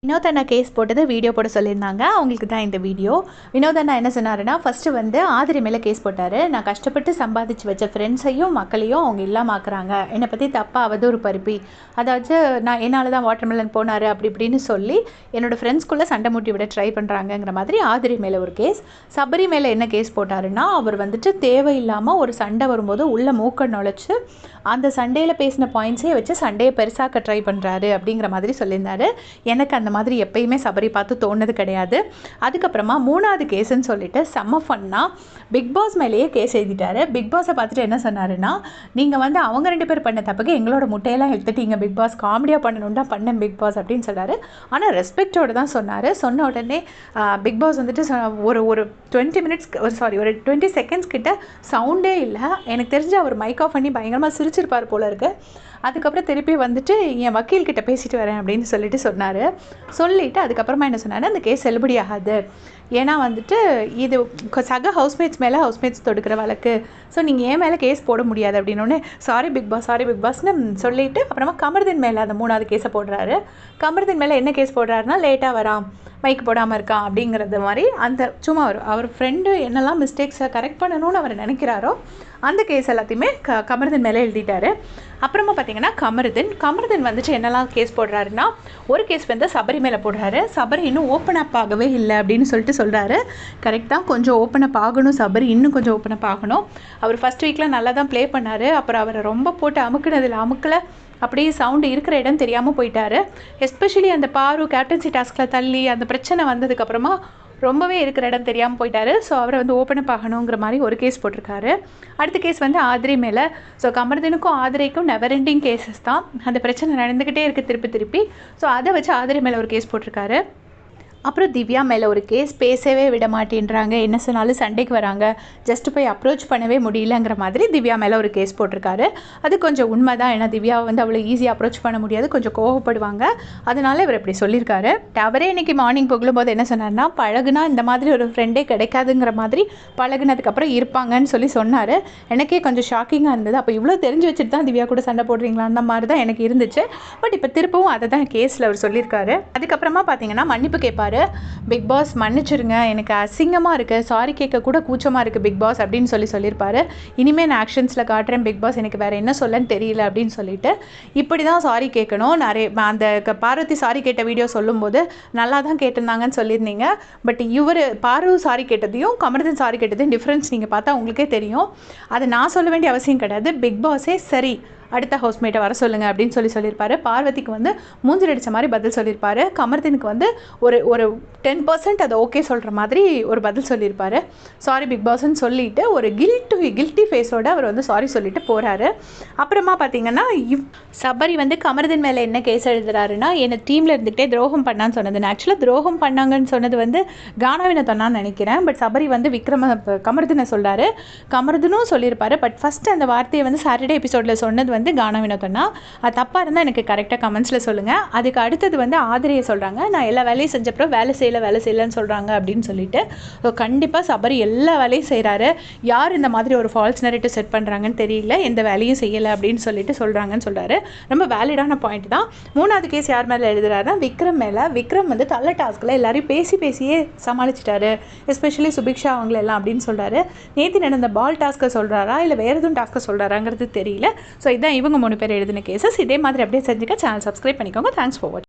வினோத் அண்ணா case போட்டது video போட சொல்லியிருந்தாங்க. அவங்களுக்கு தான் இந்த வீடியோ. வினோத் அண்ணா என்ன சொன்னாருன்னா, ஃபஸ்ட்டு வந்து ஆதிரி மேலே கேஸ் போட்டார். நான் கஷ்டப்பட்டு சம்பாதிச்சு வச்ச ஃப்ரெண்ட்ஸையும் மக்களையும் அவங்க இல்லாமல் ஆக்குறாங்க, என்னை பற்றி தப்பாக அவதூறு பருப்பி, அதாவது நான் என்னால் தான் வாட்டர்மெலன் போனார் அப்படி இப்படின்னு சொல்லி என்னோடய ஃப்ரெண்ட்ஸ்குள்ளே சண்டை மூட்டி விட ட்ரை பண்ணுறாங்கங்கிற மாதிரி ஆதிரி மேலே ஒரு கேஸ். சபரி மேலே என்ன கேஸ் போட்டாருன்னா, அவர் வந்துட்டு தேவையில்லாமல் ஒரு சண்டை வரும்போது உள்ளே மூக்க நுழைச்சி அந்த சண்டையில் பேசின பாயிண்ட்ஸே வச்சு சண்டையை பெருசாக்க ட்ரை பண்ணுறாரு அப்படிங்கிற மாதிரி சொல்லியிருந்தாரு. எனக்கு அந்த மாதிரி எப்பயுமே சபரி பார்த்து தோணுது கிடையாது. அதுக்கப்புறமா மூணாவது கேஸுன்னு சொல்லிட்டு செம்ம ஃபன்னா பிக் பாஸ் மேலேயே கேஸ் எழுதிட்டாரு. பிக் பாஸை பார்த்துட்டு என்ன சொன்னாருன்னா, நீங்கள் வந்து அவங்க 2 பேர் பண்ண தப்புக்கு எங்களோட முட்டையெல்லாம் எடுத்துட்டீங்க பிக் பாஸ், காமெடியாக பண்ணணும் தான் பண்ணேன் பிக் பாஸ் அப்படின்னு சொல்கிறாரு. ஆனால் ரெஸ்பெக்டோடு தான் சொன்னார். சொன்ன உடனே பிக் பாஸ் வந்துட்டு ஒரு 20 மினிட்ஸ் ஒரு 20 செகண்ட்ஸ் கிட்ட சவுண்டே இல்லை. எனக்கு தெரிஞ்சு அவர் மைக் ஆஃப் பண்ணி பயங்கரமாக சிரிச்சிருப்பார் போல இருக்குது. அதுக்கப்புறம் திருப்பி வந்துட்டு என் வக்கீல்கிட்ட பேசிட்டு வரேன் அப்படின்னு சொல்லிட்டு அதுக்கப்புறமா என்ன சொன்னார், அந்த கேஸ் செல்லுபடி ஆகாது, ஏன்னா வந்துட்டு இது சக ஹவுஸ்மேட்ஸ் மேலே ஹவுஸ்மேட்ஸ் தொடுக்கிற வழக்கு, ஸோ நீங்கள் ஏன் மேலே கேஸ் போட முடியாது அப்படின்னோடனே சாரி பிக் பாஸ்னு சொல்லிவிட்டு அப்புறமா கமருதீன் மேலே அந்த 3வது கேஸை போடுறாரு. கமருதீன் மேலே என்ன கேஸ் போடுறாருன்னா, லேட்டாக வரான், மைக் போடாமல் இருக்கான் அப்படிங்கிறது மாதிரி அந்த சும்மா அவர் ஃப்ரெண்டு என்னெல்லாம் மிஸ்டேக்ஸை கரெக்ட் பண்ணணும்னு அவர் நினைக்கிறாரோ அந்த கேஸ் எல்லாத்தையுமே கமருதீன் மேலே எழுதிட்டார். அப்புறமா பார்த்தீங்கன்னா கமருதீன் வந்துட்டு என்னெல்லாம் கேஸ் போடுறாருன்னா, ஒரு கேஸ் வந்து சபரி மேலே போடுறாரு. சபரி இன்னும் ஓப்பன் அப் ஆகவே இல்லை அப்படின்னு சொல்கிறாரு. கரெக்டாக கொஞ்சம் ஓப்பன் அப் ஆகணும், சபரி இன்னும் கொஞ்சம் ஓப்பன் அப் ஆகணும். அவர் ஃபஸ்ட் வீக்கில் நல்லா தான் ப்ளே பண்ணார். அப்புறம் அவரை ரொம்ப போட்டு அமுக்கலை, அப்படியே சவுண்டு இருக்கிற இடம் தெரியாமல் போயிட்டார். எஸ்பெஷலி அந்த பாரு கேப்டன்சி டாஸ்கில் தள்ளி அந்த பிரச்சனை வந்ததுக்கப்புறமா ரொம்பவே இருக்கிற இடம் தெரியாமல் போயிட்டார். ஸோ அவரை வந்து ஓப்பன் அப் ஆகணுங்கிற மாதிரி ஒரு கேஸ் போட்டிருக்காரு. அடுத்த கேஸ் வந்து ஆதிரி மேலே. ஸோ கமருதீனுக்கும் ஆதிரிக்கும் நெவர் எண்டிங் கேசஸ் தான், அந்த பிரச்சனை நடந்துக்கிட்டே இருக்குது திருப்பி. ஸோ அதை வச்சு ஆதிரி மேலே ஒரு கேஸ் போட்டிருக்காரு. அப்புறம் திவ்யா மேலே ஒரு கேஸ், பேசவே விட மாட்டேன்றாங்க, என்ன சொன்னாலும் சண்டைக்கு வராங்க, ஜஸ்ட் போய் அப்ரோச் பண்ணவே முடியலங்கிற மாதிரி திவ்யா மேலே ஒரு கேஸ் போட்டிருக்காரு. அது கொஞ்சம் உண்மை தான், ஏன்னா திவ்யாவை வந்து அவ்வளோ ஈஸியாக அப்ரோச் பண்ண முடியாது, கொஞ்சம் கோவப்படுவாங்க, அதனால இவர் இப்படி சொல்லியிருக்காரு. அவரே இன்றைக்கி மார்னிங் போகும்போது என்ன சொன்னார்னா, பழகுனா இந்த மாதிரி ஒரு ஃப்ரெண்டே கிடைக்காதுங்கிற மாதிரி பழகுனதுக்கப்புறம் இருப்பாங்கன்னு சொன்னார். எனக்கே கொஞ்சம் ஷாக்கிங்காக இருந்தது. அப்போ இவ்வளோ தெரிஞ்சு வச்சுட்டு தான் திவ்யா கூட சண்டை போடுறீங்களா அந்த மாதிரி தான் எனக்கு இருந்துச்சு. பட் இப்போ திருப்பவும் அதை தான் கேஸில் அவர் சொல்லியிருக்காரு. அதுக்கப்புறமா பார்த்தீங்கன்னா மன்னிப்பு கேட்பார். பிக் பாஸ் மன்னிச்சிருங்க, எனக்கு அசிங்கமாக இருக்குது, சாரி கேட்க கூட கூச்சமாக இருக்குது பிக் பாஸ் அப்படின்னு சொல்லியிருப்பாரு. இனிமேல் நான் ஆக்ஷன்ஸில் காட்டுறேன் பிக் பாஸ், எனக்கு வேறு என்ன சொல்லன்னு தெரியல அப்படின்னு சொல்லிட்டு இப்படி தான் சாரி கேட்கணும். அந்த பார்வதி சாரி கேட்ட வீடியோ சொல்லும்போது நல்லா தான் கேட்டிருந்தாங்கன்னு சொல்லியிருந்தீங்க. பட் பாரு சாரி கேட்டதையும் கமருதீன் சாரி கேட்டதையும் டிஃப்ரென்ஸ் நீங்கள் பார்த்தா உங்களுக்கே தெரியும். அதை நான் சொல்ல வேண்டிய அவசியம் கிடையாது, பிக் பாஸே சரி அடுத்த ஹவுஸ்மேட்டை வர சொல்லுங்கள் அப்படின்னு சொல்லியிருப்பாரு. பார்வதிக்கு வந்து மூஞ்சில் அடித்த மாதிரி பதில் சொல்லியிருப்பாரு. கமருதீனுக்கு வந்து ஒரு 10% அதை ஓகே சொல்கிற மாதிரி ஒரு பதில் சொல்லியிருப்பாரு. சாரி பிக் பாஸ்ன்னு சொல்லிவிட்டு ஒரு கில்ட்டி ஃபேஸோடு அவர் வந்து சாரி சொல்லிட்டு போகிறாரு. அப்புறமா பார்த்தீங்கன்னா சபரி வந்து கமருதீன் மேலே என்ன கேஸ் எழுதுறாருன்னா, என்னை டீமில் இருந்துகிட்டே துரோகம் பண்ணான்னு சொன்னது. ஆக்சுவலாக துரோகம் பண்ணாங்கன்னு சொன்னது வந்து கானாவினை சொன்னான்னு நினைக்கிறேன். பட் சபரி வந்து கமருதீனை சொல்கிறாரு. கமருதீனும் சொல்லியிருப்பாரு. பட் ஃபஸ்ட்டு அந்த வார்த்தையை வந்து சாட்டர்டே எபிசோடில் சொன்னது வந்து கானா வினோத்னா. அது தப்பாக இருந்தால் எனக்கு கரெக்டாக கமெண்ட்ஸில் சொல்லுங்கள். அதுக்கு அடுத்தது வந்து ஆதிரியை சொல்கிறாங்க, நான் எல்லா வேலையும் செஞ்சப்பறம் வேலை செய்யலைன்னு சொல்கிறாங்க அப்படின்னு சொல்லிட்டு. ஸோ கண்டிப்பாக சபரி எல்லா வேலையும் செய்கிறாரு. யார் இந்த மாதிரி ஒரு ஃபால்ஸ் நரேட்டிவ் செட் பண்ணுறாங்கன்னு தெரியல, எந்த வேலையும் செய்யலை அப்படின்னு சொல்கிறாங்கன்னு சொல்கிறாரு. ரொம்ப வேலிடான பாயிண்ட் தான். 3வது கேஸ் யார் மேலே எழுதுறாருன்னா, விக்ரம் மேலே. விக்ரம் வந்து தள்ள டாஸ்கில் எல்லாரையும் பேசியே சமாளிச்சிட்டாரு, எஸ்பெஷலி சுபிக்ஷா அவங்களெல்லாம் அப்படின்னு சொல்கிறாரு. நேற்று நடந்த பால் டாஸ்க்கை சொல்கிறாரா இல்லை வேறு எதுவும் டாஸ்க்கை சொல்கிறாராங்கிறது தெரியல. ஸோ இதான் இவங்க 3 பேர் எழுதின கேசஸ். இதே மாதிரி அப்படியே செஞ்சுக்க சேனல் சப்ஸ்கிரைப் பண்ணிக்கோங்க. தேங்க்ஸ் ஃபார் வாட்சிங்.